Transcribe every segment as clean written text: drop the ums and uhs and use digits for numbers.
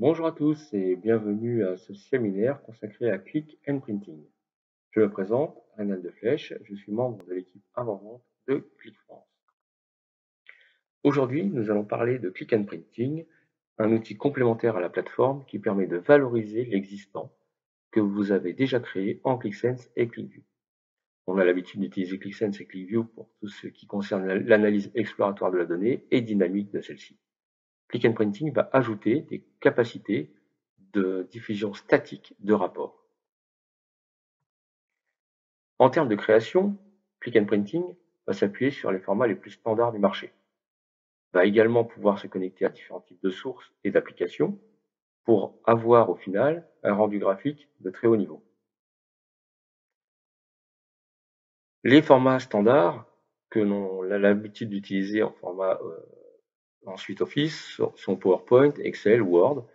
Bonjour à tous et bienvenue à ce séminaire consacré à Click and Printing. Je me présente, Reynald Deflèche, je suis membre de l'équipe avant-vente de Click France. Aujourd'hui, nous allons parler de Click and Printing, un outil complémentaire à la plateforme qui permet de valoriser l'existant que vous avez déjà créé en ClickSense et ClickView. On a l'habitude d'utiliser ClickSense et ClickView pour tout ce qui concerne l'analyse exploratoire de la donnée et dynamique de celle-ci. Click and Printing va ajouter des capacités de diffusion statique de rapports. En termes de création, Click and Printing va s'appuyer sur les formats les plus standards du marché. Va également pouvoir se connecter à différents types de sources et d'applications pour avoir au final un rendu graphique de très haut niveau. Les formats standards que l'on a l'habitude d'utiliser en format en suite Office sont PowerPoint, Excel, Word.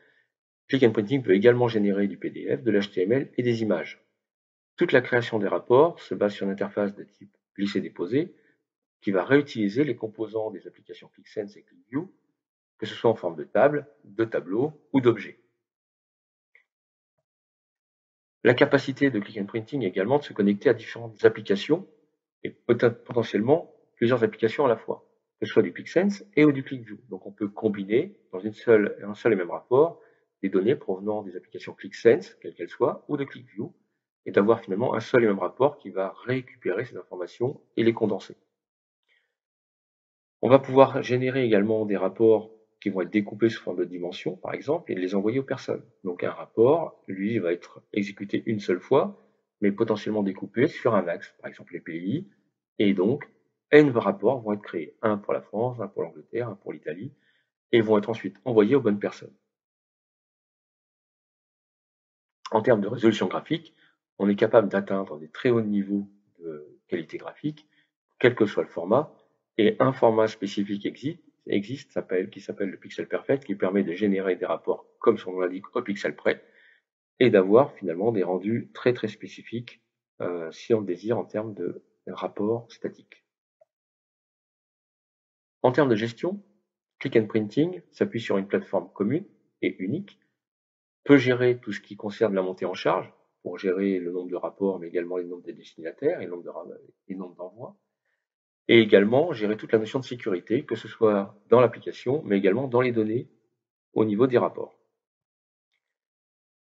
Click and Printing peut également générer du PDF, de l'HTML et des images. Toute la création des rapports se base sur une interface de type glisser-déposer qui va réutiliser les composants des applications ClickSense et ClickView, que ce soit en forme de table, de tableau ou d'objet. La capacité de Click and Printing est également de se connecter à différentes applications et peut-être potentiellement plusieurs applications à la fois, que ce soit du ClickSense et ou du ClickView. Donc on peut combiner dans un seul et même rapport des données provenant des applications ClickSense, quelles qu'elles soient, ou de ClickView, et d'avoir finalement un seul et même rapport qui va récupérer ces informations et les condenser. On va pouvoir générer également des rapports qui vont être découpés sous forme de dimensions, par exemple, et les envoyer aux personnes. Donc un rapport, lui, va être exécuté une seule fois, mais potentiellement découpé sur un axe, par exemple les pays, et donc N rapports vont être créés, un pour la France, un pour l'Angleterre, un pour l'Italie, et vont être ensuite envoyés aux bonnes personnes. En termes de résolution graphique, on est capable d'atteindre des très hauts niveaux de qualité graphique, quel que soit le format, et un format spécifique existe qui s'appelle le pixel perfect, qui permet de générer des rapports, comme son nom l'indique, au pixel près, et d'avoir finalement des rendus très très spécifiques si on le désire en termes de rapports statiques. En termes de gestion, Click and Printing s'appuie sur une plateforme commune et unique, peut gérer tout ce qui concerne la montée en charge, pour gérer le nombre de rapports, mais également les nombres des destinataires et le nombre d'envois, et également gérer toute la notion de sécurité, que ce soit dans l'application, mais également dans les données au niveau des rapports.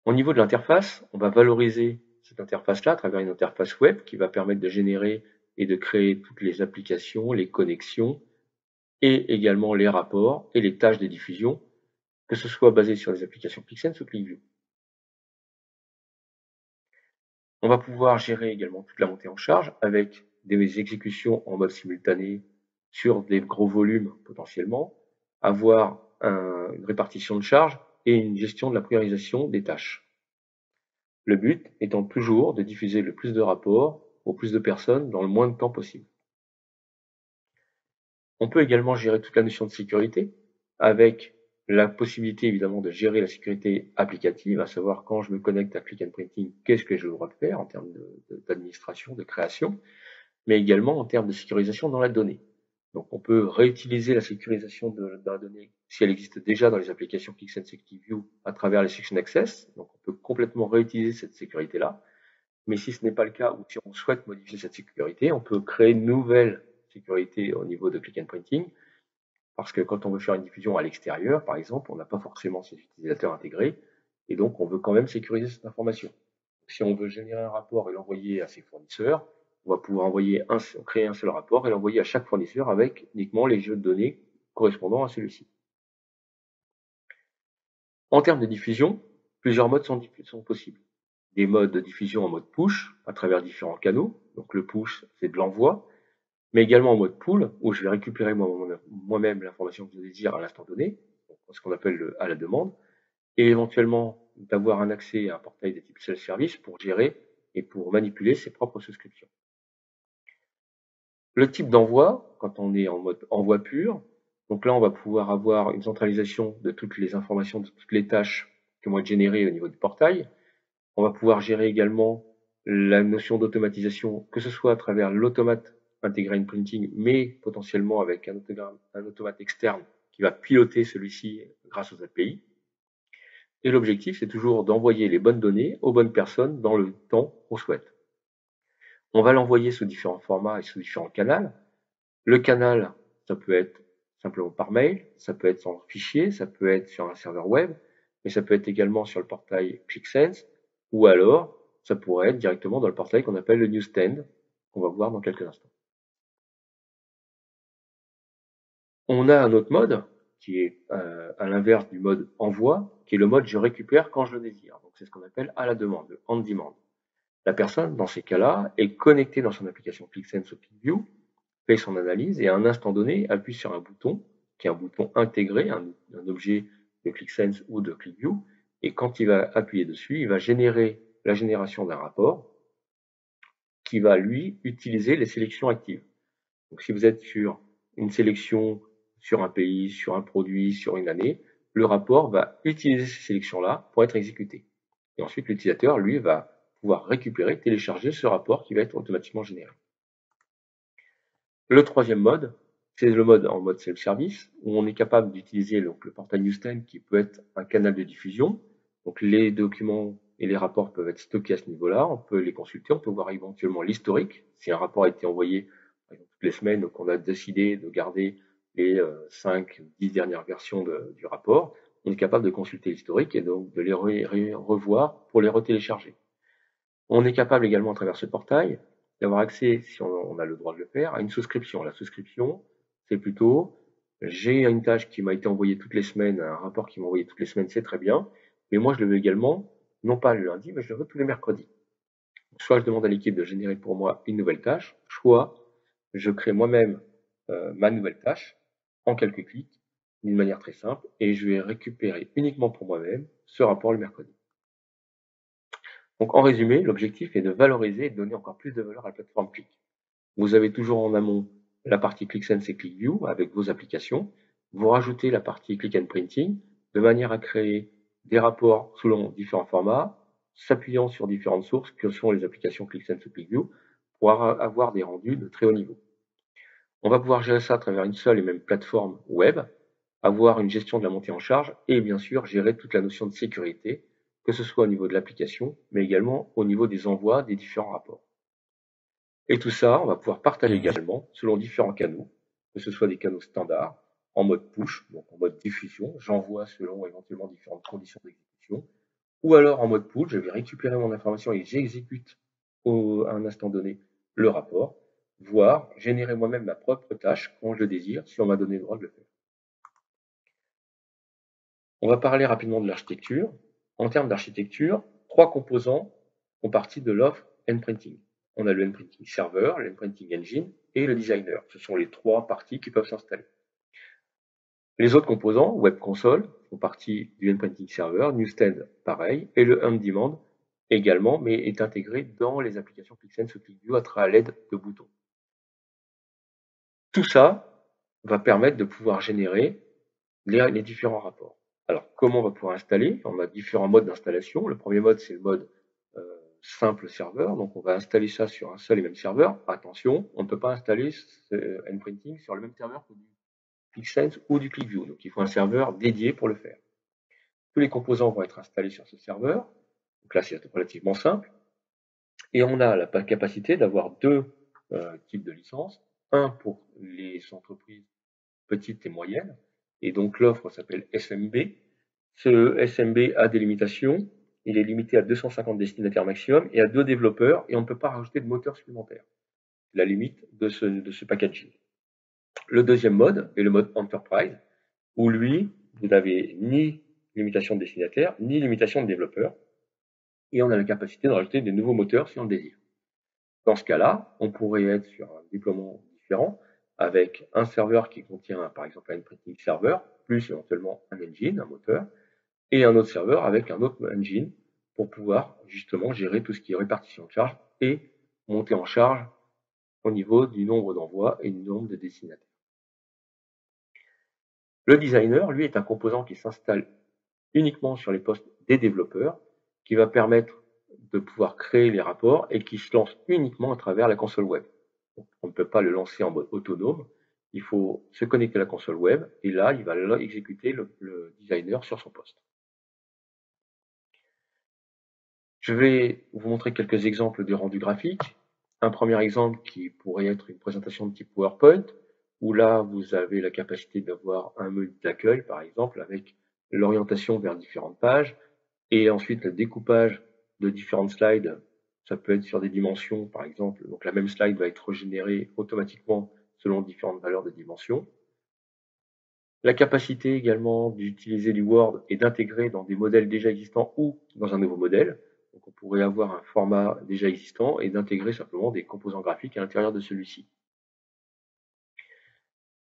Au niveau de l'interface, on va valoriser cette interface-là à travers une interface web qui va permettre de générer et de créer toutes les applications, les connexions, et également les rapports et les tâches de diffusion, que ce soit basé sur les applications ClickSense ou ClickView. On va pouvoir gérer également toute la montée en charge avec des exécutions en mode simultané sur des gros volumes potentiellement, avoir une répartition de charge et une gestion de la priorisation des tâches. Le but étant toujours de diffuser le plus de rapports au plus de personnes dans le moins de temps possible. On peut également gérer toute la notion de sécurité avec la possibilité évidemment de gérer la sécurité applicative, à savoir quand je me connecte à Click and Printing, qu'est-ce que je dois faire en termes d'administration, de création, mais également en termes de sécurisation dans la donnée. Donc on peut réutiliser la sécurisation de la donnée si elle existe déjà dans les applications ClickSense et ClickView à travers les Section Access. Donc on peut complètement réutiliser cette sécurité-là. Mais si ce n'est pas le cas ou si on souhaite modifier cette sécurité, on peut créer une nouvelle sécurité au niveau de Click and Printing. Parce que quand on veut faire une diffusion à l'extérieur, par exemple, on n'a pas forcément ces utilisateurs intégrés. Et donc on veut quand même sécuriser cette information. Si on veut générer un rapport et l'envoyer à ses fournisseurs, on va pouvoir créer un seul rapport et l'envoyer à chaque fournisseur avec uniquement les jeux de données correspondant à celui-ci. En termes de diffusion, plusieurs modes sont possibles. Des modes de diffusion en mode push à travers différents canaux. Donc le push, c'est de l'envoi, mais également en mode pull, où je vais récupérer moi-même l'information que je désire à l'instant donné, ce qu'on appelle à la demande, et éventuellement d'avoir un accès à un portail de type self-service pour gérer et pour manipuler ses propres souscriptions. Le type d'envoi, quand on est en mode envoi pur, donc là on va pouvoir avoir une centralisation de toutes les informations, de toutes les tâches qui vont être générées au niveau du portail. On va pouvoir gérer également la notion d'automatisation, que ce soit à travers l'automate intégré in printing, mais potentiellement avec un automate externe qui va piloter celui-ci grâce aux API. Et l'objectif, c'est toujours d'envoyer les bonnes données aux bonnes personnes dans le temps qu'on souhaite. On va l'envoyer sous différents formats et sous différents canaux. Le canal, ça peut être simplement par mail, ça peut être en fichier, ça peut être sur un serveur web, mais ça peut être également sur le portail ClickSense, ou alors ça pourrait être directement dans le portail qu'on appelle le Newsstand, qu'on va voir dans quelques instants. On a un autre mode qui est à l'inverse du mode envoi, qui est le mode je récupère quand je le désire. Donc c'est ce qu'on appelle à la demande, le on demand. La personne, dans ces cas-là, est connectée dans son application ClickSense ou ClickView, fait son analyse et à un instant donné appuie sur un bouton qui est un bouton intégré, un objet de ClickSense ou de ClickView, et quand il va appuyer dessus, il va générer la génération d'un rapport qui va lui utiliser les sélections actives. Donc si vous êtes sur une sélection sur un pays, sur un produit, sur une année, le rapport va utiliser ces sélections-là pour être exécuté. Et ensuite, l'utilisateur, lui, va pouvoir récupérer, télécharger ce rapport qui va être automatiquement généré. Le troisième mode, c'est le mode en mode self-service, où on est capable d'utiliser le portail Newsstand qui peut être un canal de diffusion. Donc les documents et les rapports peuvent être stockés à ce niveau-là, on peut les consulter, on peut voir éventuellement l'historique. Si un rapport a été envoyé par exemple, toutes les semaines, donc on a décidé de garder les 5 10 dernières versions du rapport, on est capable de consulter l'historique et donc de les revoir pour les retélécharger. On est capable également à travers ce portail d'avoir accès, si on a le droit de le faire, à une souscription. La souscription, c'est plutôt j'ai une tâche qui m'a été envoyée toutes les semaines, un rapport qui m'a envoyé toutes les semaines, c'est très bien, mais moi je le veux également, non pas le lundi, mais je le veux tous les mercredis. Soit je demande à l'équipe de générer pour moi une nouvelle tâche, soit je crée moi-même ma nouvelle tâche en quelques clics, d'une manière très simple, et je vais récupérer uniquement pour moi-même ce rapport le mercredi. Donc en résumé, l'objectif est de valoriser et de donner encore plus de valeur à la plateforme Click. Vous avez toujours en amont la partie ClickSense et ClickView avec vos applications. Vous rajoutez la partie Click and Printing de manière à créer des rapports selon différents formats, s'appuyant sur différentes sources que sont les applications ClickSense ou ClickView pour avoir des rendus de très haut niveau. On va pouvoir gérer ça à travers une seule et même plateforme web, avoir une gestion de la montée en charge et bien sûr gérer toute la notion de sécurité, que ce soit au niveau de l'application, mais également au niveau des envois des différents rapports. Et tout ça, on va pouvoir partager également selon différents canaux, que ce soit des canaux standards, en mode push, donc en mode diffusion, j'envoie selon éventuellement différentes conditions d'exécution, ou alors en mode pull, je vais récupérer mon information et j'exécute à un instant donné le rapport, voire générer moi-même ma propre tâche quand je le désire, si on m'a donné le droit de le faire. On va parler rapidement de l'architecture. En termes d'architecture, 3 composants font partie de l'offre Nprinting. On a le Nprinting Server, le Nprinting Engine et le Designer. Ce sont les 3 parties qui peuvent s'installer. Les autres composants, Web Console, font partie du Nprinting Server, Newsstand pareil, et le On Demand également, mais est intégré dans les applications ClickSense ou ClickView à travers l'aide de boutons. Tout ça va permettre de pouvoir générer les différents rapports. Alors, comment on va pouvoir installer? On a différents modes d'installation. Le premier mode, c'est le mode simple serveur. Donc, on va installer ça sur un seul et même serveur. Attention, on ne peut pas installer ce Nprinting sur le même serveur que du ClickSense ou du ClickView. Donc, il faut un serveur dédié pour le faire. Tous les composants vont être installés sur ce serveur. Donc là, c'est relativement simple. Et on a la capacité d'avoir deux types de licences. Un pour les entreprises petites et moyennes. Et donc l'offre s'appelle SMB. Ce SMB a des limitations. Il est limité à 250 destinataires maximum et à 2 développeurs. Et on ne peut pas rajouter de moteur supplémentaire. La limite de ce packaging. Le deuxième mode est le mode Enterprise, où lui, vous n'avez ni limitation de destinataire, ni limitation de développeurs. Et on a la capacité de rajouter des nouveaux moteurs si on le désire. Dans ce cas-là, on pourrait être sur un déploiement différent avec un serveur qui contient par exemple un Nprinting server, plus éventuellement un engine, un moteur, et un autre serveur avec un autre engine pour pouvoir justement gérer tout ce qui est répartition de charge et monter en charge au niveau du nombre d'envois et du nombre de destinataires. Le designer, lui, est un composant qui s'installe uniquement sur les postes des développeurs, qui va permettre de pouvoir créer les rapports et qui se lance uniquement à travers la console web. Donc, on ne peut pas le lancer en mode autonome, il faut se connecter à la console web et là, il va exécuter le designer sur son poste. Je vais vous montrer quelques exemples de rendu graphique. Un premier exemple qui pourrait être une présentation de type PowerPoint, où là, vous avez la capacité d'avoir un menu d'accueil, par exemple, avec l'orientation vers différentes pages, et ensuite le découpage de différentes slides. Ça peut être sur des dimensions, par exemple. Donc la même slide va être générée automatiquement selon différentes valeurs de dimension. La capacité également d'utiliser du Word et d'intégrer dans des modèles déjà existants ou dans un nouveau modèle. Donc on pourrait avoir un format déjà existant et d'intégrer simplement des composants graphiques à l'intérieur de celui-ci.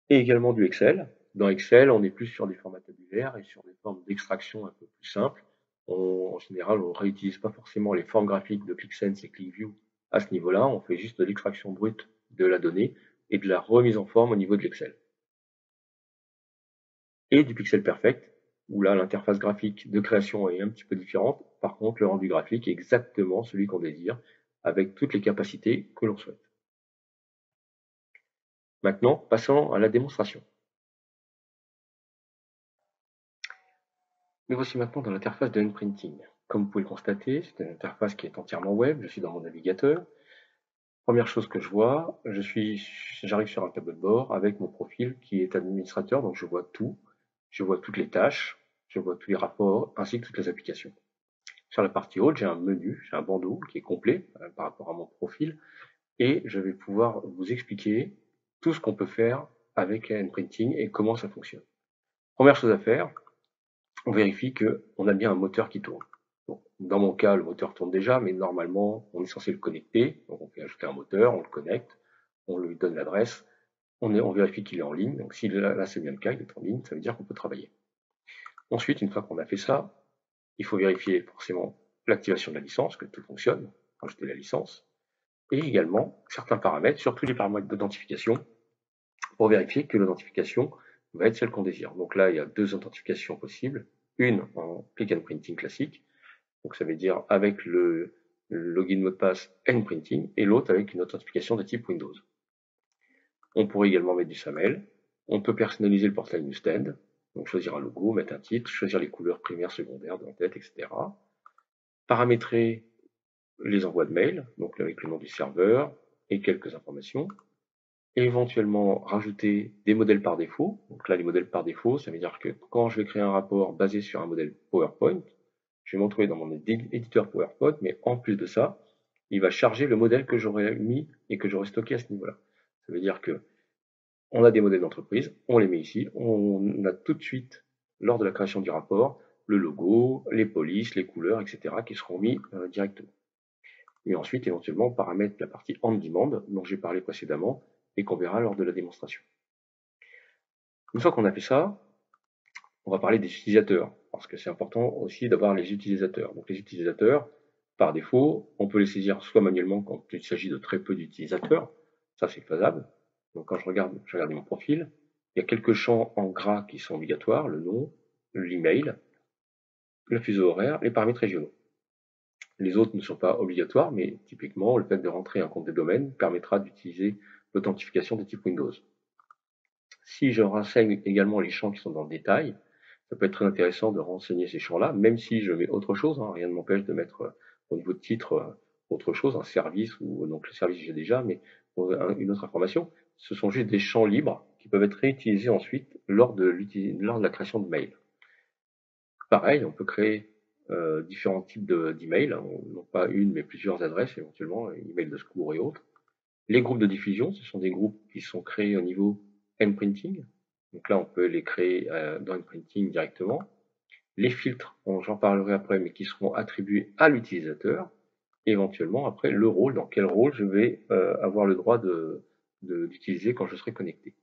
Et également du Excel. Dans Excel, on est plus sur des formats tabulaires et sur des formes d'extraction un peu plus simples. En général, on ne réutilise pas forcément les formes graphiques de ClickSense et ClickView à ce niveau-là. On fait juste de l'extraction brute de la donnée et de la remise en forme au niveau de l'Excel. Et du Pixel Perfect, où là l'interface graphique de création est un petit peu différente. Par contre, le rendu graphique est exactement celui qu'on désire, avec toutes les capacités que l'on souhaite. Maintenant, passons à la démonstration. Me voici maintenant dans l'interface de Nprinting. Comme vous pouvez le constater, c'est une interface qui est entièrement web. Je suis dans mon navigateur. Première chose que je vois, j'arrive sur un tableau de bord avec mon profil qui est administrateur, donc je vois tout. Je vois toutes les tâches, je vois tous les rapports, ainsi que toutes les applications. Sur la partie haute, j'ai un menu, j'ai un bandeau qui est complet par rapport à mon profil, et je vais pouvoir vous expliquer tout ce qu'on peut faire avec Nprinting et comment ça fonctionne. Première chose à faire, on vérifie qu'on a bien un moteur qui tourne. Donc, dans mon cas, le moteur tourne déjà, mais normalement, on est censé le connecter. Donc, on fait ajouter un moteur, on le connecte, on lui donne l'adresse, on vérifie qu'il est en ligne. Donc, si là c'est bien le cas, il est en ligne, ça veut dire qu'on peut travailler. Ensuite, une fois qu'on a fait ça, il faut vérifier forcément l'activation de la licence, que tout fonctionne, rajouter la licence, et également certains paramètres, surtout les paramètres d'authentification, pour vérifier que l'authentification va être celle qu'on désire. Donc là, il y a deux authentifications possibles, une en click and printing classique, donc ça veut dire avec le login mot de passe Nprinting, et l'autre avec une authentification de type Windows. On pourrait également mettre du SAML, on peut personnaliser le portail Newsstand, donc choisir un logo, mettre un titre, choisir les couleurs primaires, secondaires, d'en-tête, etc. Paramétrer les envois de mails, donc avec le nom du serveur et quelques informations. Et éventuellement rajouter des modèles par défaut. Donc là, les modèles par défaut, ça veut dire que quand je vais créer un rapport basé sur un modèle PowerPoint, je vais m'en trouver dans mon éditeur PowerPoint, mais en plus de ça, il va charger le modèle que j'aurais mis et que j'aurais stocké à ce niveau-là. Ça veut dire que on a des modèles d'entreprise, on les met ici, on a tout de suite, lors de la création du rapport, le logo, les polices, les couleurs, etc. qui seront mis directement. Et ensuite, éventuellement, on paramètre la partie on demand dont j'ai parlé précédemment et qu'on verra lors de la démonstration. Une fois qu'on a fait ça, on va parler des utilisateurs, parce que c'est important aussi d'avoir les utilisateurs. Donc les utilisateurs, par défaut, on peut les saisir soit manuellement quand il s'agit de très peu d'utilisateurs, ça c'est faisable. Donc quand je regarde mon profil, il y a quelques champs en gras qui sont obligatoires, le nom, l'email, le fuseau horaire, les paramètres régionaux. Les autres ne sont pas obligatoires, mais typiquement, le fait de rentrer un compte de domaine permettra d'utiliser l'authentification de type Windows. Si je renseigne également les champs qui sont dans le détail, ça peut être très intéressant de renseigner ces champs-là, même si je mets autre chose, hein, rien ne m'empêche de mettre au niveau de titre autre chose, un service, ou donc le service j'ai déjà, mais une autre information. Ce sont juste des champs libres qui peuvent être réutilisés ensuite lors de la création de mails. Pareil, on peut créer différents types d'emails, hein, non pas une mais plusieurs adresses éventuellement, email de secours et autres. Les groupes de diffusion, ce sont des groupes qui sont créés au niveau Nprinting. Donc là, on peut les créer dans Nprinting directement. Les filtres, j'en parlerai après, mais qui seront attribués à l'utilisateur. Et éventuellement, après, le rôle, dans quel rôle je vais avoir le droit d'utiliser quand je serai connecté.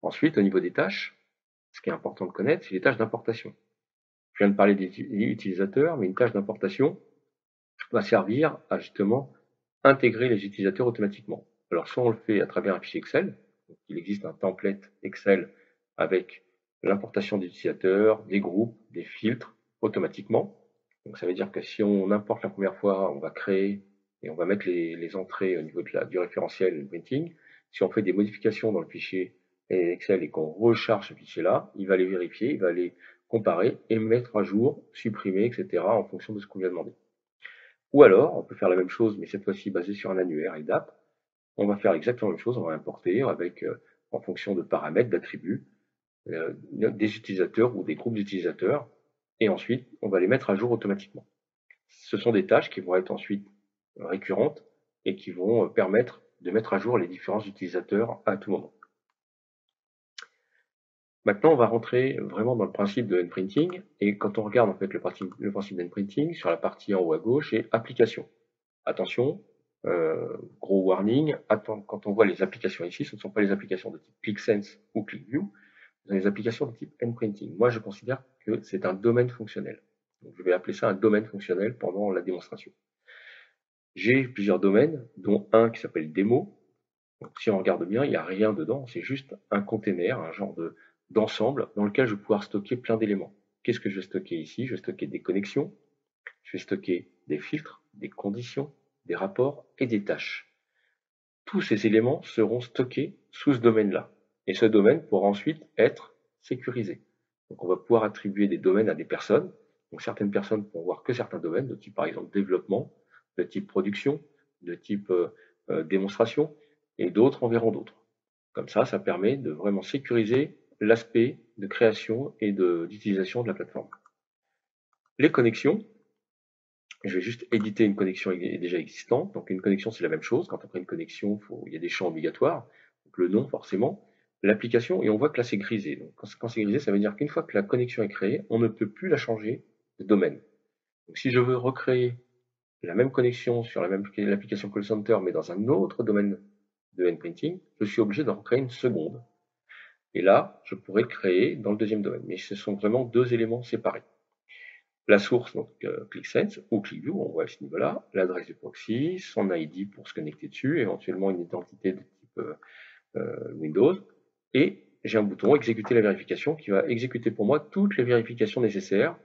Ensuite, au niveau des tâches, ce qui est important de connaître, c'est les tâches d'importation. Je viens de parler des utilisateurs, mais une tâche d'importation va servir à justement intégrer les utilisateurs automatiquement. Alors soit on le fait à travers un fichier Excel, donc il existe un template Excel avec l'importation des utilisateurs, des groupes, des filtres automatiquement. Donc ça veut dire que si on importe la première fois, on va créer et on va mettre les entrées au niveau du référentiel printing. Si on fait des modifications dans le fichier Excel et qu'on recharge ce fichier-là, il va les vérifier, il va les comparer et mettre à jour, supprimer, etc. en fonction de ce qu'on lui a demandé. Ou alors, on peut faire la même chose, mais cette fois-ci basée sur un annuaire LDAP. On va faire exactement la même chose, on va importer avec, en fonction de paramètres, d'attributs, des utilisateurs ou des groupes d'utilisateurs, et ensuite, on va les mettre à jour automatiquement. Ce sont des tâches qui vont être ensuite récurrentes et qui vont permettre de mettre à jour les différents utilisateurs à tout moment. Maintenant, on va rentrer vraiment dans le principe de N-Printing, et quand on regarde en fait le principe d'N-Printing, sur la partie en haut à gauche, c'est application. Attention, gros warning, quand on voit les applications ici, ce ne sont pas les applications de type ClickSense ou ClickView, ce sont les applications de type N-Printing. Moi, je considère que c'est un domaine fonctionnel. Donc, je vais appeler ça un domaine fonctionnel pendant la démonstration. J'ai plusieurs domaines, dont un qui s'appelle démo. Donc, si on regarde bien, il n'y a rien dedans, c'est juste un container, un genre d'ensemble dans lequel je vais pouvoir stocker plein d'éléments. Qu'est-ce que je vais stocker ici? Je vais stocker des connexions, je vais stocker des filtres, des conditions, des rapports et des tâches. Tous ces éléments seront stockés sous ce domaine-là. Et ce domaine pourra ensuite être sécurisé. Donc on va pouvoir attribuer des domaines à des personnes. Donc certaines personnes pourront voir que certains domaines, de type par exemple développement, de type production, de type démonstration, et d'autres en verront d'autres. Comme ça permet de vraiment sécuriser l'aspect de création et d'utilisation de la plateforme. Les connexions, je vais juste éditer une connexion déjà existante. Donc une connexion, c'est la même chose. Quand on crée une connexion, il y a des champs obligatoires. Donc le nom, forcément. L'application, et on voit que là, c'est grisé. Donc quand c'est grisé, ça veut dire qu'une fois que la connexion est créée, on ne peut plus la changer de domaine. Donc si je veux recréer la même connexion sur l'application Call Center, mais dans un autre domaine de N-Printing, je suis obligé d'en créer une seconde. Et là, je pourrais le créer dans le deuxième domaine. Mais ce sont vraiment deux éléments séparés. La source, donc ClickSense ou ClickView, on voit à ce niveau-là, l'adresse du proxy, son ID pour se connecter dessus, éventuellement une identité de type Windows, et j'ai un bouton exécuter la vérification qui va exécuter pour moi toutes les vérifications nécessaires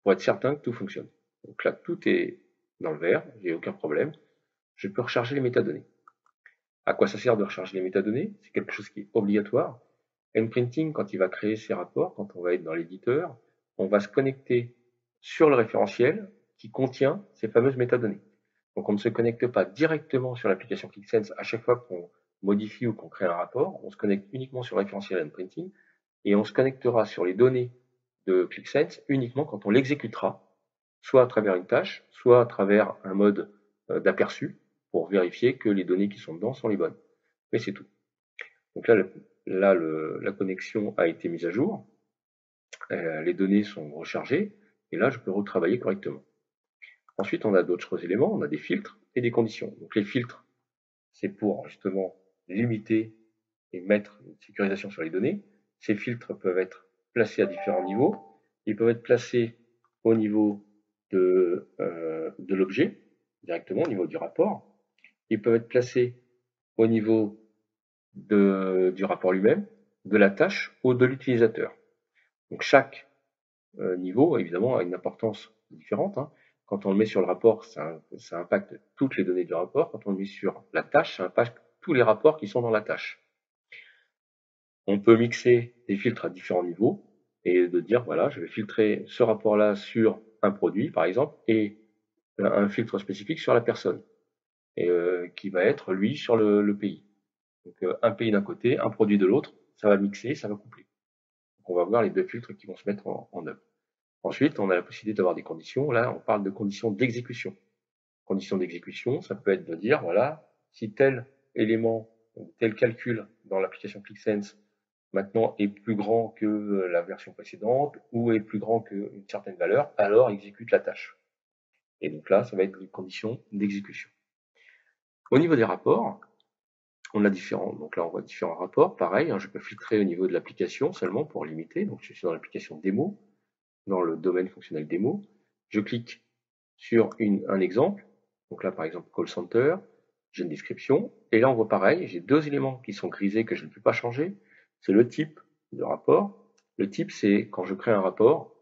pour être certain que tout fonctionne. Donc là, tout est dans le vert, j'ai aucun problème. Je peux recharger les métadonnées. À quoi ça sert de recharger les métadonnées? C'est quelque chose qui est obligatoire. N-Printing, quand il va créer ses rapports, quand on va être dans l'éditeur, on va se connecter sur le référentiel qui contient ces fameuses métadonnées. Donc on ne se connecte pas directement sur l'application ClickSense à chaque fois qu'on modifie ou qu'on crée un rapport, on se connecte uniquement sur le référentiel N-Printing et on se connectera sur les données de ClickSense uniquement quand on l'exécutera, soit à travers une tâche, soit à travers un mode d'aperçu pour vérifier que les données qui sont dedans sont les bonnes. Mais c'est tout. Donc là, la connexion a été mise à jour, les données sont rechargées, et là, je peux retravailler correctement. Ensuite, on a d'autres éléments, on a des filtres et des conditions. Donc les filtres, c'est pour justement limiter et mettre une sécurisation sur les données. Ces filtres peuvent être placés à différents niveaux. Ils peuvent être placés au niveau de l'objet, directement au niveau du rapport. Ils peuvent être placés au niveau du rapport lui-même, de la tâche ou de l'utilisateur. Donc chaque niveau, évidemment, a une importance différente. Quand on le met sur le rapport, ça impacte toutes les données du rapport. Quand on le met sur la tâche, ça impacte tous les rapports qui sont dans la tâche. On peut mixer des filtres à différents niveaux et de dire, voilà, je vais filtrer ce rapport-là sur un produit, par exemple, et un filtre spécifique sur la personne, et qui va être, lui, sur le pays. Donc un pays d'un côté, un produit de l'autre, ça va mixer, ça va coupler. Donc on va voir les deux filtres qui vont se mettre en œuvre. Ensuite, on a la possibilité d'avoir des conditions. Là, on parle de conditions d'exécution. Conditions d'exécution, ça peut être de dire, voilà, si tel élément, tel calcul dans l'application ClickSense maintenant est plus grand que la version précédente ou est plus grand qu'une certaine valeur, alors exécute la tâche. Et donc là, ça va être une condition d'exécution. Au niveau des rapports, on a différents, donc là on voit différents rapports, pareil, je peux filtrer au niveau de l'application seulement pour limiter, donc je suis dans l'application démo, dans le domaine fonctionnel démo, je clique sur un exemple, donc là par exemple call center, j'ai une description, et là on voit pareil, j'ai deux éléments qui sont grisés que je ne peux pas changer, c'est le type de rapport, le type c'est quand je crée un rapport,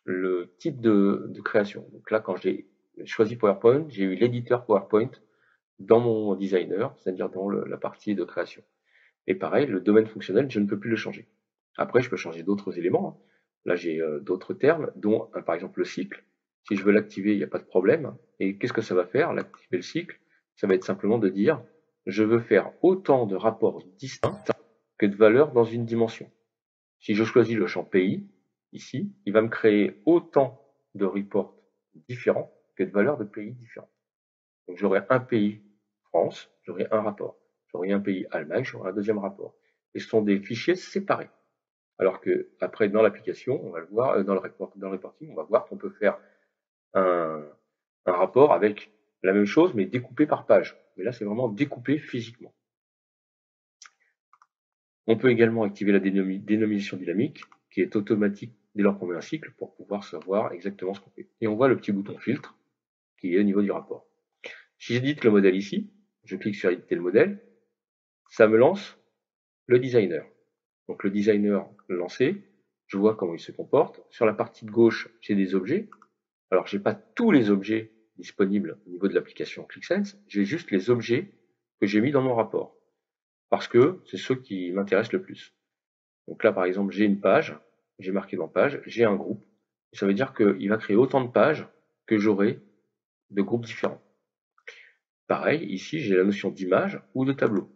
le type de création, donc là quand j'ai choisi PowerPoint, j'ai eu l'éditeur PowerPoint dans mon designer, c'est-à-dire dans la partie de création. Et pareil, le domaine fonctionnel, je ne peux plus le changer. Après, je peux changer d'autres éléments. Là, j'ai d'autres termes, dont par exemple le cycle. Si je veux l'activer, il n'y a pas de problème. Et qu'est-ce que ça va faire, l'activer le cycle? Ça va être simplement de dire, je veux faire autant de rapports distincts que de valeurs dans une dimension. Si je choisis le champ pays, ici, il va me créer autant de reports différents que de valeurs de pays différents. Donc j'aurai un pays France, j'aurai un rapport. J'aurai un pays Allemagne, j'aurai un deuxième rapport. Et ce sont des fichiers séparés. Alors que après dans l'application, on va le voir, dans le reporting, on va voir qu'on peut faire un rapport avec la même chose, mais découpé par page. Mais là, c'est vraiment découpé physiquement. On peut également activer la dénomination dynamique, qui est automatique dès lors qu'on met un cycle, pour pouvoir savoir exactement ce qu'on fait. Et on voit le petit bouton filtre, qui est au niveau du rapport. Si j'édite le modèle ici, je clique sur éditer le modèle, ça me lance le designer. Donc le designer lancé, je vois comment il se comporte. Sur la partie de gauche, j'ai des objets. Alors, j'ai pas tous les objets disponibles au niveau de l'application ClickSense, j'ai juste les objets que j'ai mis dans mon rapport. Parce que c'est ceux qui m'intéressent le plus. Donc là, par exemple, j'ai une page, j'ai marqué dans page, j'ai un groupe. Et ça veut dire qu'il va créer autant de pages que j'aurai de groupes différents. Pareil, ici, j'ai la notion d'image ou de tableau.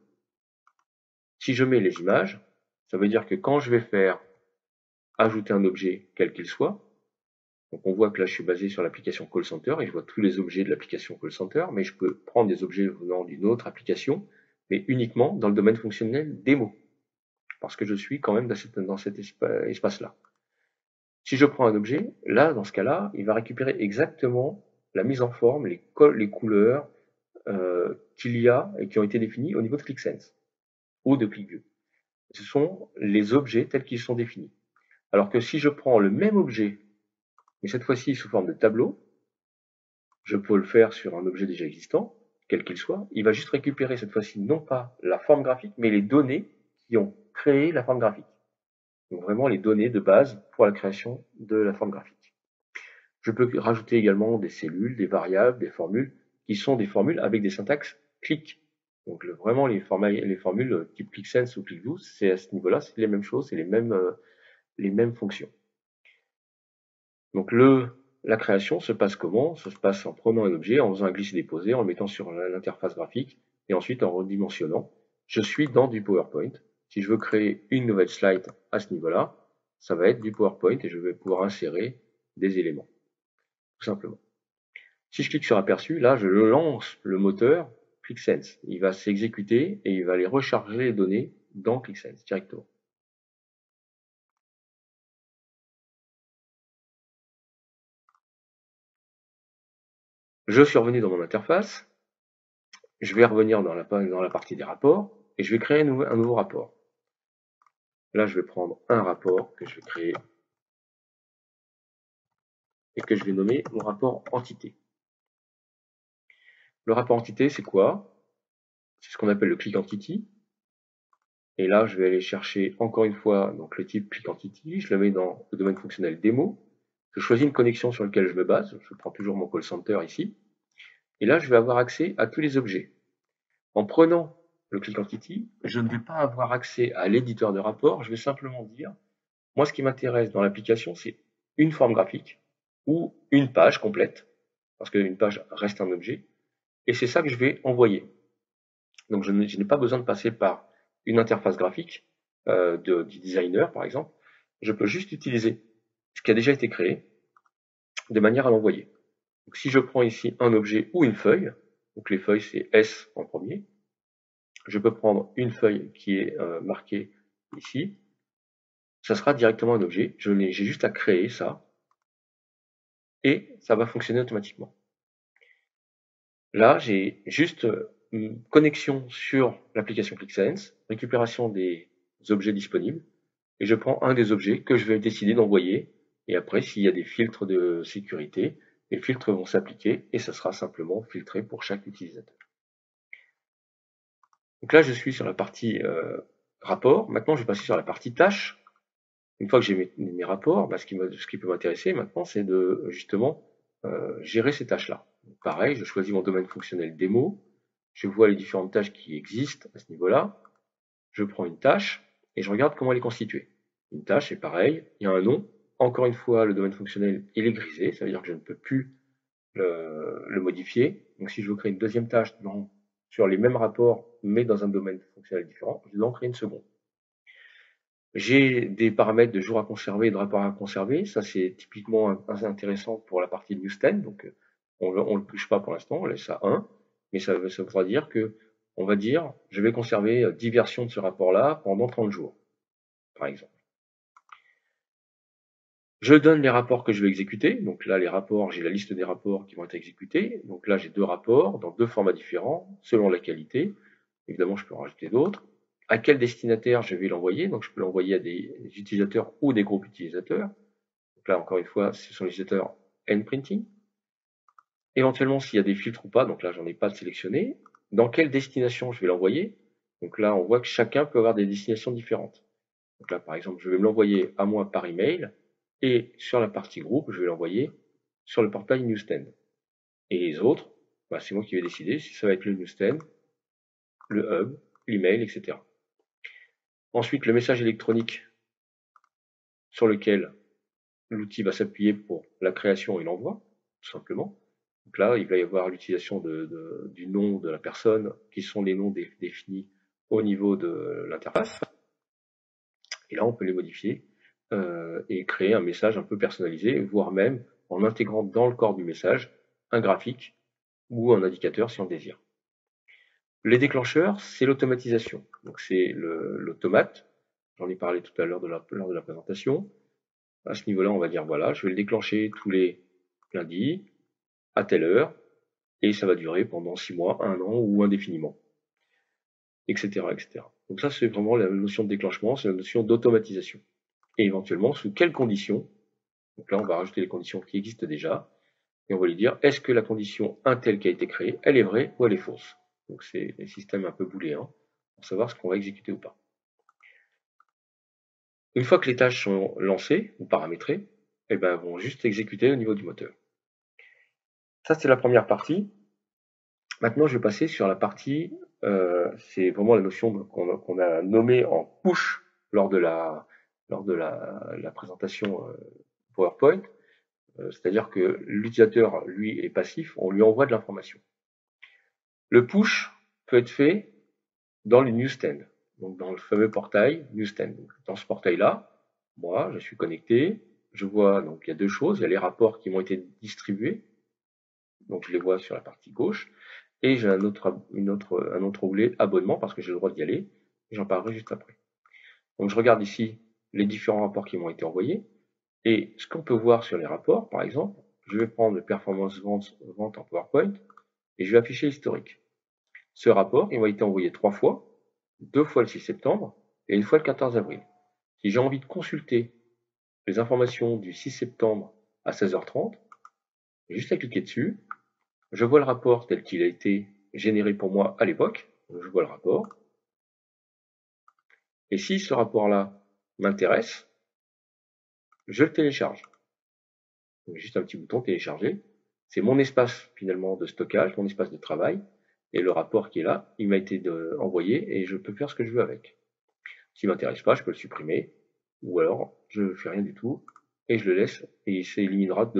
Si je mets les images, ça veut dire que quand je vais faire ajouter un objet, quel qu'il soit, donc on voit que là je suis basé sur l'application Call Center et je vois tous les objets de l'application Call Center, mais je peux prendre des objets venant d'une autre application, mais uniquement dans le domaine fonctionnel démo, parce que je suis quand même dans cet espace-là. Si je prends un objet, là, dans ce cas-là, il va récupérer exactement la mise en forme, les couleurs qu'il y a et qui ont été définies au niveau de ClickSense ou de ClickView. Ce sont les objets tels qu'ils sont définis. Alors que si je prends le même objet, mais cette fois-ci sous forme de tableau, je peux le faire sur un objet déjà existant, quel qu'il soit. Il va juste récupérer cette fois-ci non pas la forme graphique, mais les données qui ont créé la forme graphique. Donc vraiment les données de base pour la création de la forme graphique. Je peux rajouter également des cellules, des variables, des formules, qui sont des formules avec des syntaxes click. Donc vraiment les formules type ClickSense ou ClickView, c'est à ce niveau-là, c'est les mêmes choses, c'est les mêmes fonctions. Donc la création se passe comment? Ça se passe en prenant un objet, en faisant un glisser-déposer, en le mettant sur l'interface graphique, et ensuite en redimensionnant. Je suis dans du PowerPoint. Si je veux créer une nouvelle slide à ce niveau-là, ça va être du PowerPoint et je vais pouvoir insérer des éléments, tout simplement. Si je clique sur aperçu, là je lance le moteur ClickSense. Il va s'exécuter et il va aller recharger les données dans ClickSense directement. Je suis revenu dans mon interface. Je vais revenir dans la partie des rapports et je vais créer un nouveau rapport. Là, je vais prendre un rapport que je vais créer et que je vais nommer mon rapport entité. Le rapport entité, c'est quoi? C'est ce qu'on appelle le click entity. Et là, je vais aller chercher encore une fois donc le type click entity. Je le mets dans le domaine fonctionnel démo. Je choisis une connexion sur laquelle je me base. Je prends toujours mon call center ici. Et là, je vais avoir accès à tous les objets. En prenant le click entity, je ne vais pas avoir accès à l'éditeur de rapport. Je vais simplement dire, moi, ce qui m'intéresse dans l'application, c'est une forme graphique ou une page complète, parce qu'une page reste un objet, et c'est ça que je vais envoyer. Donc, je n'ai pas besoin de passer par une interface graphique du designer, par exemple. Je peux juste utiliser ce qui a déjà été créé de manière à l'envoyer. Donc, si je prends ici un objet ou une feuille, donc les feuilles, c'est S en premier, je peux prendre une feuille qui est marquée ici, ça sera directement un objet, j'ai juste à créer ça, et ça va fonctionner automatiquement. Là, j'ai juste une connexion sur l'application ClickSense, récupération des objets disponibles, et je prends un des objets que je vais décider d'envoyer, et après, s'il y a des filtres de sécurité, les filtres vont s'appliquer, et ça sera simplement filtré pour chaque utilisateur. Donc là, je suis sur la partie rapport. Maintenant, je vais passer sur la partie tâches. Une fois que j'ai mes rapports, ce qui peut m'intéresser maintenant, c'est de justement gérer ces tâches-là. Pareil, je choisis mon domaine fonctionnel démo, je vois les différentes tâches qui existent à ce niveau-là, je prends une tâche et je regarde comment elle est constituée. Une tâche, c'est pareil, il y a un nom, Encore une fois, le domaine fonctionnel, il est grisé, ça veut dire que je ne peux plus le modifier. Donc si je veux créer une deuxième tâche sur les mêmes rapports, mais dans un domaine fonctionnel différent, je dois en créer une seconde. J'ai des paramètres de jours à conserver et de rapports à conserver. Ça, c'est typiquement intéressant pour la partie newsstand. Donc, on le touche pas pour l'instant, on laisse ça 1. Mais ça voudra dire que, on va dire, je vais conserver 10 versions de ce rapport-là pendant 30 jours, par exemple. Je donne les rapports que je vais exécuter. Donc là, les rapports, j'ai la liste des rapports qui vont être exécutés. Donc là, j'ai 2 rapports dans 2 formats différents, selon la qualité. Évidemment, je peux en rajouter d'autres. À quel destinataire je vais l'envoyer? Donc, je peux l'envoyer à des utilisateurs ou des groupes utilisateurs. Donc là, encore une fois, ce sont les utilisateurs N-Printing. Éventuellement, s'il y a des filtres ou pas, donc là, j'en ai pas sélectionné. Dans quelle destination je vais l'envoyer? Donc là, on voit que chacun peut avoir des destinations différentes. Donc là, par exemple, je vais me l'envoyer à moi par email. Et sur la partie groupe, je vais l'envoyer sur le portail Newsstand. Et les autres, bah, c'est moi qui vais décider si ça va être le Newsstand, le hub, l'email, etc. Ensuite, le message électronique sur lequel l'outil va s'appuyer pour la création et l'envoi, tout simplement. Donc là, il va y avoir l'utilisation du nom de la personne, qui sont les noms définis au niveau de l'interface. Et là, on peut les modifier et créer un message un peu personnalisé, voire même en intégrant dans le corps du message un graphique ou un indicateur si on le désire. Les déclencheurs, c'est l'automatisation. Donc c'est l'automate. J'en ai parlé tout à l'heure lors de la présentation. À ce niveau-là, on va dire voilà, je vais le déclencher tous les lundis à telle heure et ça va durer pendant 6 mois, 1 an ou indéfiniment, etc., etc. Donc ça, c'est vraiment la notion de déclenchement, c'est la notion d'automatisation. Et éventuellement, sous quelles conditions? Donc là, on va rajouter les conditions qui existent déjà et on va lui dire est-ce que la condition 1 telle qui a été créée, elle est vraie ou elle est fausse? Donc c'est des systèmes un peu booléens pour savoir ce qu'on va exécuter ou pas. Une fois que les tâches sont lancées ou paramétrées, elles vont juste exécuter au niveau du moteur. Ça, c'est la première partie. Maintenant, je vais passer sur la partie, c'est vraiment la notion qu'on a nommée en push lors de la présentation PowerPoint. C'est-à-dire que l'utilisateur, lui, est passif, on lui envoie de l'information. Le push peut être fait dans le Newsstand, donc dans le fameux portail Newsstand. Dans ce portail-là, moi, je suis connecté, je vois, donc il y a deux choses, il y a les rapports qui m'ont été distribués, donc je les vois sur la partie gauche, et j'ai un autre onglet abonnement parce que j'ai le droit d'y aller, et j'en parlerai juste après. Donc je regarde ici les différents rapports qui m'ont été envoyés, et ce qu'on peut voir sur les rapports, par exemple, je vais prendre le performance vente en PowerPoint, et je vais afficher l'historique. Ce rapport, il m'a été envoyé 3 fois, 2 fois le 6 septembre et 1 fois le 14 avril. Si j'ai envie de consulter les informations du 6 septembre à 16h30, j'ai juste à cliquer dessus, je vois le rapport tel qu'il a été généré pour moi à l'époque, je vois le rapport, et si ce rapport-là m'intéresse, je le télécharge. Donc juste un petit bouton télécharger, c'est mon espace finalement de stockage, mon espace de travail, et le rapport qui est là, il m'a été envoyé et je peux faire ce que je veux avec. S'il ne m'intéresse pas, je peux le supprimer, ou alors je ne fais rien du tout et je le laisse et il s'éliminera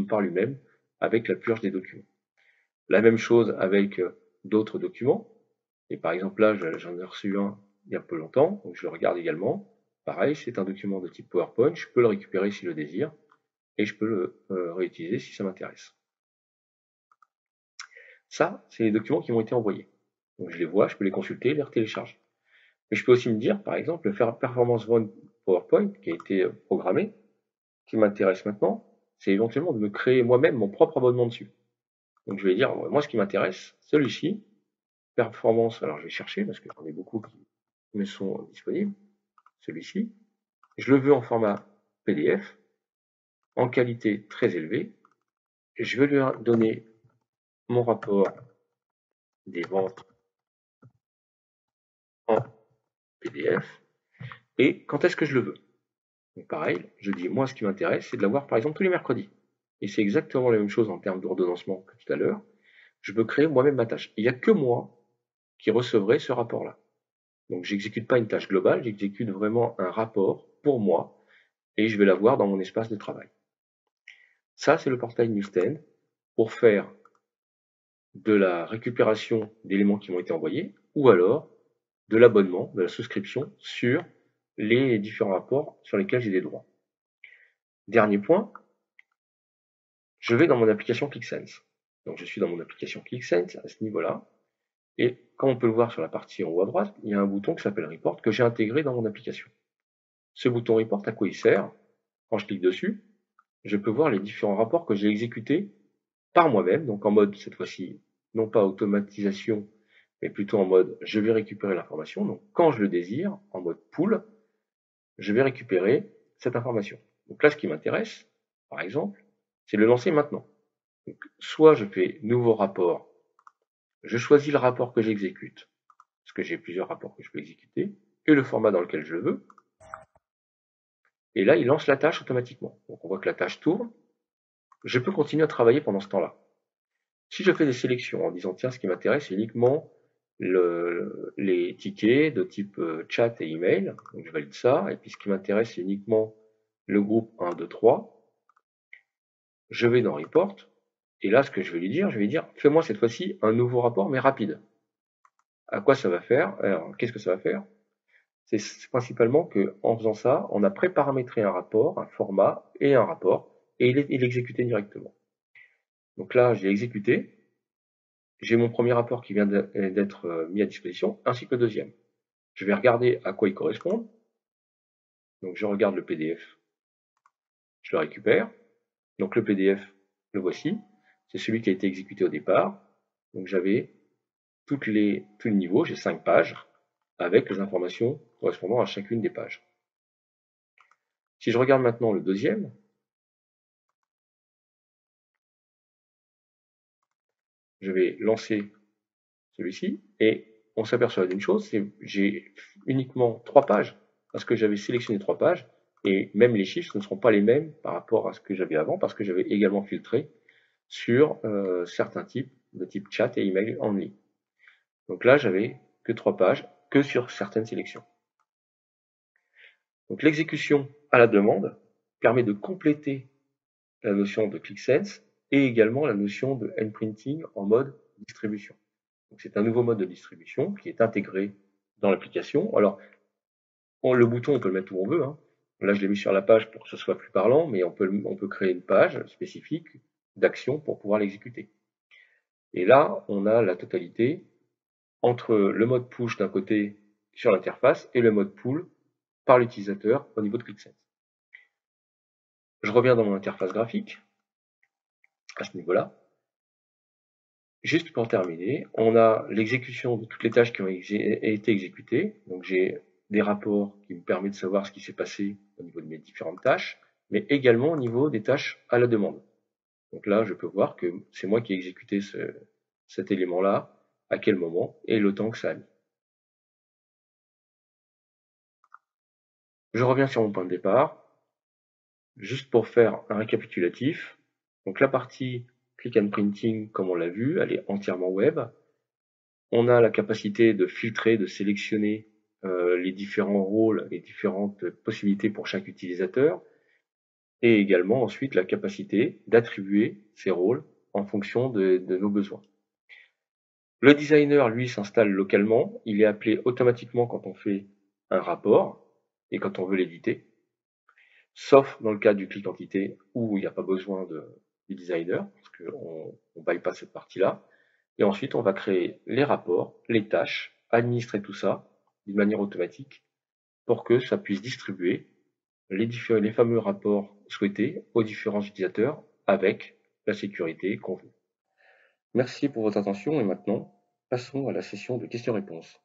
par lui-même avec la purge des documents. La même chose avec d'autres documents. Et par exemple là, j'en ai reçu un il y a peu longtemps, donc je le regarde également. Pareil, c'est un document de type PowerPoint, je peux le récupérer si je le désire et je peux le réutiliser si ça m'intéresse. Ça, c'est les documents qui m'ont été envoyés. Donc je les vois, je peux les consulter, les télécharger. Mais je peux aussi me dire, par exemple, faire performance one PowerPoint qui a été programmé, qui m'intéresse maintenant, c'est éventuellement de me créer moi-même mon propre abonnement dessus. Donc je vais dire, moi ce qui m'intéresse, celui-ci, performance, alors je vais chercher parce que j'en ai beaucoup qui me sont disponibles, celui-ci, je le veux en format PDF, en qualité très élevée, et je vais lui donner mon rapport des ventes en PDF, et quand est-ce que je le veux. Donc pareil, je dis, moi ce qui m'intéresse, c'est de l'avoir par exemple tous les mercredis. Et c'est exactement la même chose en termes d'ordonnancement que tout à l'heure. Je peux créer moi-même ma tâche. Il n'y a que moi qui recevrai ce rapport-là. Donc j'exécute pas une tâche globale, j'exécute vraiment un rapport pour moi. et je vais la voir dans mon espace de travail. Ça, c'est le portail Newsstand pour faire de la récupération d'éléments qui m'ont été envoyés, ou alors de l'abonnement, de la souscription sur les différents rapports sur lesquels j'ai des droits. Dernier point, je vais dans mon application ClickSense. Donc je suis dans mon application ClickSense à ce niveau-là, et comme on peut le voir sur la partie en haut à droite, il y a un bouton qui s'appelle Report que j'ai intégré dans mon application. Ce bouton Report, à quoi il sert? Quand je clique dessus, je peux voir les différents rapports que j'ai exécutés par moi-même, donc en mode, cette fois-ci, non pas automatisation, mais plutôt en mode, je vais récupérer l'information. Donc quand je le désire, en mode pool, je vais récupérer cette information. Donc là, ce qui m'intéresse, par exemple, c'est de le lancer maintenant. Donc, soit je fais nouveau rapport, je choisis le rapport que j'exécute, parce que j'ai plusieurs rapports que je peux exécuter, et le format dans lequel je le veux. Et là, il lance la tâche automatiquement. Donc on voit que la tâche tourne. Je peux continuer à travailler pendant ce temps-là. Si je fais des sélections en disant, tiens, ce qui m'intéresse, c'est uniquement les tickets de type chat et email, donc je valide ça, et puis ce qui m'intéresse, c'est uniquement le groupe 1, 2, 3, je vais dans Report, et là, ce que je vais lui dire, fais-moi cette fois-ci un nouveau rapport, mais rapide. À quoi ça va faire? Alors, qu'est-ce que ça va faire? C'est principalement que, en faisant ça, on a préparamétré un rapport, un format et un rapport, et il est exécuté directement. Donc là, j'ai exécuté, j'ai mon premier rapport qui vient d'être mis à disposition, ainsi que le deuxième. Je vais regarder à quoi ils correspondent. Donc je regarde le PDF, je le récupère. Donc le PDF, le voici. C'est celui qui a été exécuté au départ. Donc j'avais tous les niveaux, j'ai 5 pages, avec les informations correspondant à chacune des pages. Si je regarde maintenant le deuxième, je vais lancer celui-ci, et on s'aperçoit d'une chose, c'est que j'ai uniquement 3 pages, parce que j'avais sélectionné 3 pages, et même les chiffres ne seront pas les mêmes par rapport à ce que j'avais avant, parce que j'avais également filtré sur certains types, de type chat et email only. Donc là, j'avais que 3 pages, que sur certaines sélections. Donc l'exécution à la demande permet de compléter la notion de ClickSense et également la notion de handprinting en mode distribution. C'est un nouveau mode de distribution qui est intégré dans l'application. Alors, le bouton, on peut le mettre où on veut. Hein. Là, je l'ai mis sur la page pour que ce soit plus parlant, mais on peut créer une page spécifique d'action pour pouvoir l'exécuter. Et là, on a la totalité entre le mode push d'un côté sur l'interface et le mode pull par l'utilisateur au niveau de ClickSense. Je reviens dans mon interface graphique à ce niveau-là. Juste pour terminer, on a l'exécution de toutes les tâches qui ont été exécutées. Donc j'ai des rapports qui me permettent de savoir ce qui s'est passé au niveau de mes différentes tâches, mais également au niveau des tâches à la demande. Donc là, je peux voir que c'est moi qui ai exécuté cet élément-là, à quel moment, et le temps que ça a mis. Je reviens sur mon point de départ, juste pour faire un récapitulatif. Donc la partie Click and Printing, comme on l'a vu, elle est entièrement web. On a la capacité de filtrer, de sélectionner les différents rôles, les différentes possibilités pour chaque utilisateur, et également ensuite la capacité d'attribuer ces rôles en fonction de nos besoins. Le designer, lui, s'installe localement, il est appelé automatiquement quand on fait un rapport et quand on veut l'éditer, sauf dans le cas du clic entité où il n'y a pas besoin du designer, parce qu'on bypass cette partie-là. Et ensuite, on va créer les rapports, les tâches, administrer tout ça d'une manière automatique pour que ça puisse distribuer les fameux rapports souhaités aux différents utilisateurs avec la sécurité qu'on veut. Merci pour votre attention et maintenant, passons à la session de questions-réponses.